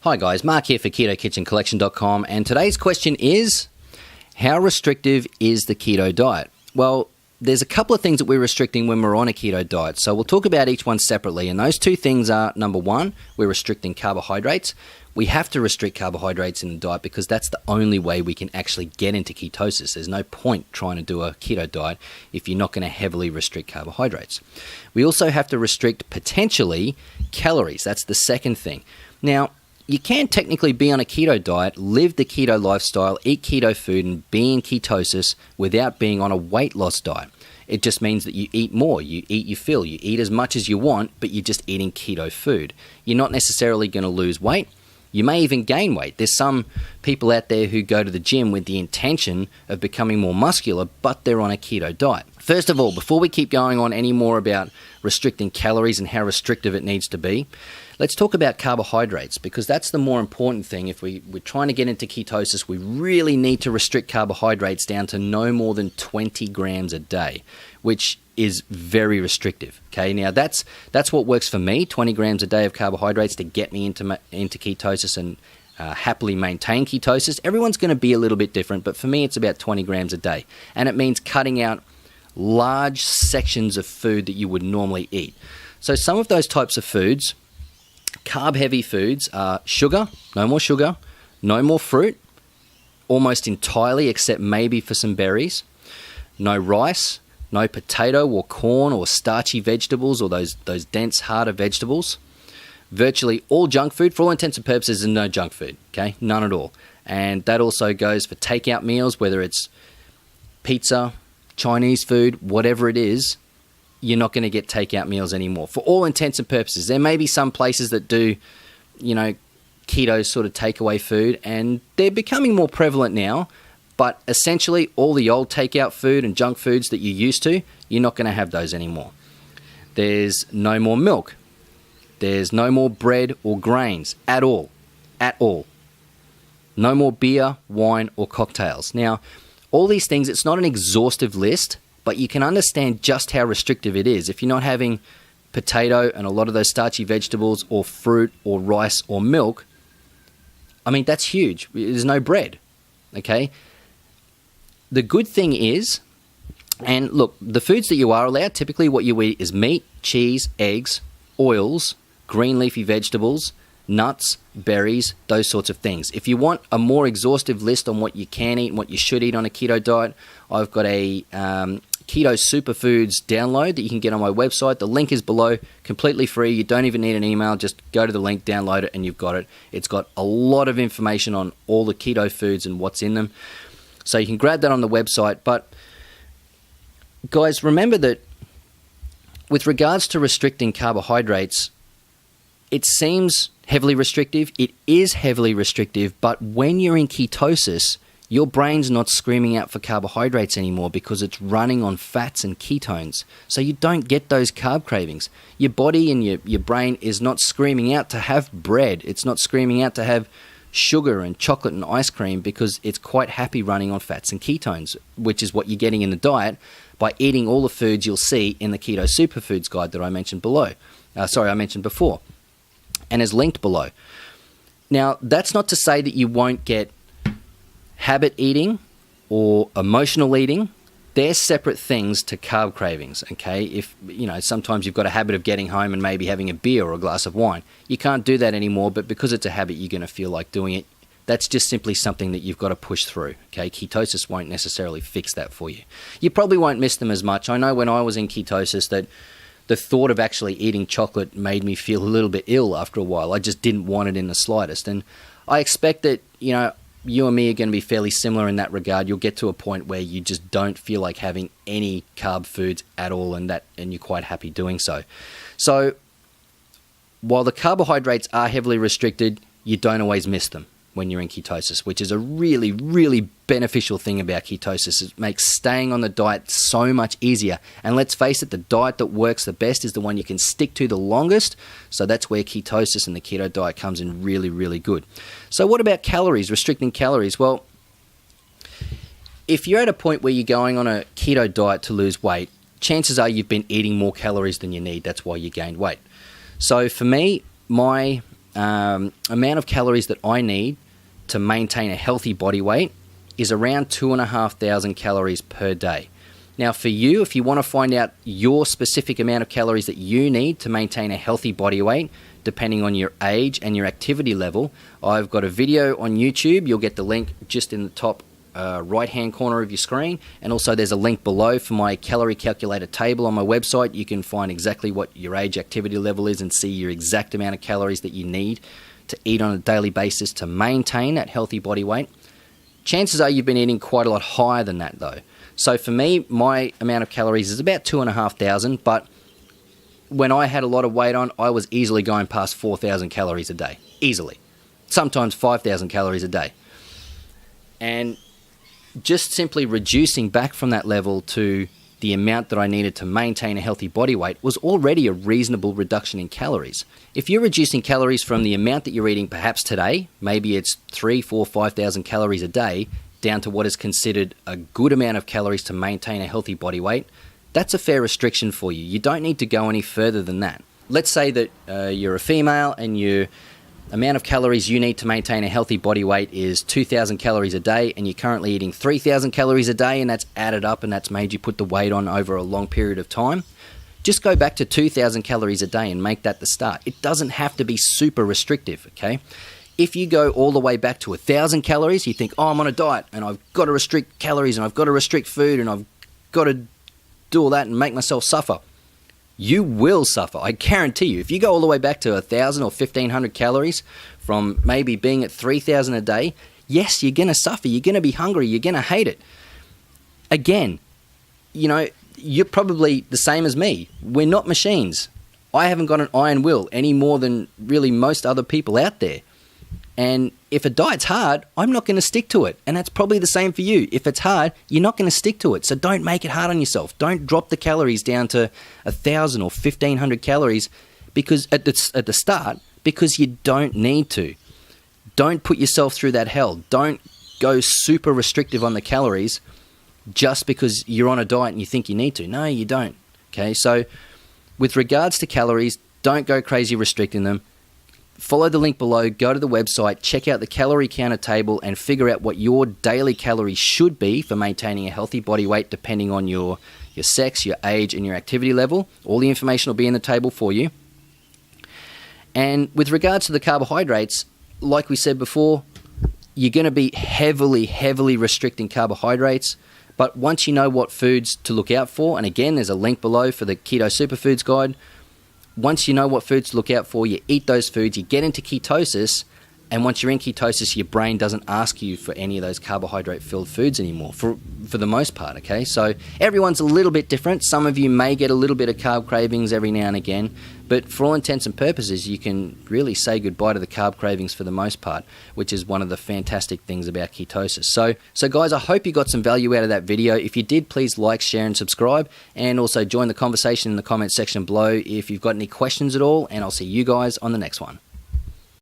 Hi guys, Mark here for KetoKitchenCollection.com, and today's question is, how restrictive is the keto diet? Well, there's a couple of things that we're restricting when we're on a keto diet, so we'll talk about each one separately, and those two things are, number one, we're restricting carbohydrates. We have to restrict carbohydrates in the diet because that's the only way we can actually get into ketosis. There's no point trying to do a keto diet if you're not going to heavily restrict carbohydrates. We also have to restrict, potentially, calories. That's the second thing. Now, you can technically be on a keto diet, live the keto lifestyle, eat keto food, and be in ketosis without being on a weight loss diet. It just means that you eat more, you eat your fill, you eat as much as you want, but you're just eating keto food. You're not necessarily going to lose weight. You may even gain weight. There's some people out there who go to the gym with the intention of becoming more muscular, but they're on a keto diet. First of all, before we keep going on any more about restricting calories and how restrictive it needs to be, let's talk about carbohydrates, because that's the more important thing. If we're trying to get into ketosis, we really need to restrict carbohydrates down to no more than 20 grams a day, which is very restrictive. Okay, now that's what works for me, 20 grams a day of carbohydrates to get me into ketosis and happily maintain ketosis. Everyone's going to be a little bit different, but for me it's about 20 grams a day. And it means cutting out large sections of food that you would normally eat. So some of those types of foods, carb-heavy foods, are sugar, no more fruit, almost entirely except maybe for some berries, no rice, no potato or corn or starchy vegetables or those dense, harder vegetables. Virtually all junk food, for all intents and purposes, is no junk food, okay? None at all. And that also goes for takeout meals, whether it's pizza, Chinese food, whatever it is. You're not going to get takeout meals anymore. For all intents and purposes, there may be some places that do, keto sort of takeaway food, and they're becoming more prevalent now. But essentially, all the old takeout food and junk foods that you're used to, you're not going to have those anymore. There's no more milk. There's no more bread or grains at all. At all. No more beer, wine, or cocktails. Now, all these things, it's not an exhaustive list, but you can understand just how restrictive it is. If you're not having potato and a lot of those starchy vegetables or fruit or rice or milk, that's huge. There's no bread, okay? The good thing is, and look, the foods that you are allowed, typically what you eat is meat, cheese, eggs, oils, green leafy vegetables, nuts, berries, those sorts of things. If you want a more exhaustive list on what you can eat and what you should eat on a keto diet, I've got a Keto Superfoods download that you can get on my website. The link is below, completely free. You don't even need an email. Just go to the link, download it, and you've got it. It's got a lot of information on all the keto foods and what's in them. So you can grab that on the website. But guys, remember that with regards to restricting carbohydrates, it seems heavily restrictive. It is heavily restrictive, but when you're in ketosis, your brain's not screaming out for carbohydrates anymore because it's running on fats and ketones. So you don't get those carb cravings. Your body and your brain is not screaming out to have bread. It's not screaming out to have sugar and chocolate and ice cream because it's quite happy running on fats and ketones, which is what you're getting in the diet by eating all the foods you'll see in the Keto Superfoods guide that I mentioned before, and is linked below. Now, that's not to say that you won't get habit eating or emotional eating. They're separate things to carb cravings, okay? If, sometimes you've got a habit of getting home and maybe having a beer or a glass of wine. You can't do that anymore, but because it's a habit, you're going to feel like doing it. That's just simply something that you've got to push through, okay? Ketosis won't necessarily fix that for you. You probably won't miss them as much. I know when I was in ketosis that the thought of actually eating chocolate made me feel a little bit ill after a while. I just didn't want it in the slightest. And I expect that, you and me are going to be fairly similar in that regard. You'll get to a point where you just don't feel like having any carb foods at all, and you're quite happy doing so. So while the carbohydrates are heavily restricted, you don't always miss them when you're in ketosis, which is a really, really beneficial thing about ketosis. It makes staying on the diet so much easier. And let's face it, the diet that works the best is the one you can stick to the longest. So that's where ketosis and the keto diet comes in really, really good. So what about calories, restricting calories? Well, if you're at a point where you're going on a keto diet to lose weight, chances are you've been eating more calories than you need. That's why you gained weight. So for me, my amount of calories that I need to maintain a healthy body weight is around 2,500 calories per day. Now for you, if you want to find out your specific amount of calories that you need to maintain a healthy body weight, depending on your age and your activity level, I've got a video on YouTube. You'll get the link just in the top right hand corner of your screen, and also there's a link below for my calorie calculator table on my website. You can find exactly what your age, activity level is and see your exact amount of calories that you need to eat on a daily basis to maintain that healthy body weight. Chances are you've been eating quite a lot higher than that though. So for me, my amount of calories is about 2,500, but when I had a lot of weight on, I was easily going past 4,000 calories a day. Easily. Sometimes 5,000 calories a day. And just simply reducing back from that level to the amount that I needed to maintain a healthy body weight was already a reasonable reduction in calories. If you're reducing calories from the amount that you're eating perhaps today, maybe it's 3, 4, 5,000 calories a day, down to what is considered a good amount of calories to maintain a healthy body weight, that's a fair restriction for you. You don't need to go any further than that. Let's say that you're a female and your amount of calories you need to maintain a healthy body weight is 2,000 calories a day, and you're currently eating 3,000 calories a day, and that's added up and that's made you put the weight on over a long period of time. Just go back to 2,000 calories a day and make that the start. It doesn't have to be super restrictive, okay? If you go all the way back to 1,000 calories, you think, oh, I'm on a diet and I've got to restrict calories and I've got to restrict food and I've got to do all that and make myself suffer. You will suffer. I guarantee you. If you go all the way back to 1,000 or 1,500 calories from maybe being at 3,000 a day, yes, you're going to suffer. You're going to be hungry. You're going to hate it. Again, you know, you're probably the same as me. We're not machines. I haven't got an iron will any more than really most other people out there. And if a diet's hard, I'm not going to stick to it. And that's probably the same for you. If it's hard, you're not going to stick to it. So don't make it hard on yourself. Don't drop the calories down to 1,000 or 1,500 calories because at the start, because you don't need to. Don't put yourself through that hell. Don't go super restrictive on the calories just because you're on a diet and you think you need to. No, you don't. Okay, so with regards to calories, don't go crazy restricting them. Follow the link below, go to the website, check out the calorie counter table and figure out what your daily calories should be for maintaining a healthy body weight depending on your sex, your age and your activity level. All the information will be in the table for you. And with regards to the carbohydrates, like we said before, you're going to be heavily restricting carbohydrates. But once you know what foods to look out for, and again, there's a link below for the Keto Superfoods Guide. Once you know what foods to look out for, you eat those foods, you get into ketosis, and once you're in ketosis, your brain doesn't ask you for any of those carbohydrate-filled foods anymore, for the most part, okay? So everyone's a little bit different. Some of you may get a little bit of carb cravings every now and again, but for all intents and purposes, you can really say goodbye to the carb cravings for the most part, which is one of the fantastic things about ketosis. So guys, I hope you got some value out of that video. If you did, please like, share, and subscribe, and also join the conversation in the comment section below if you've got any questions at all, and I'll see you guys on the next one.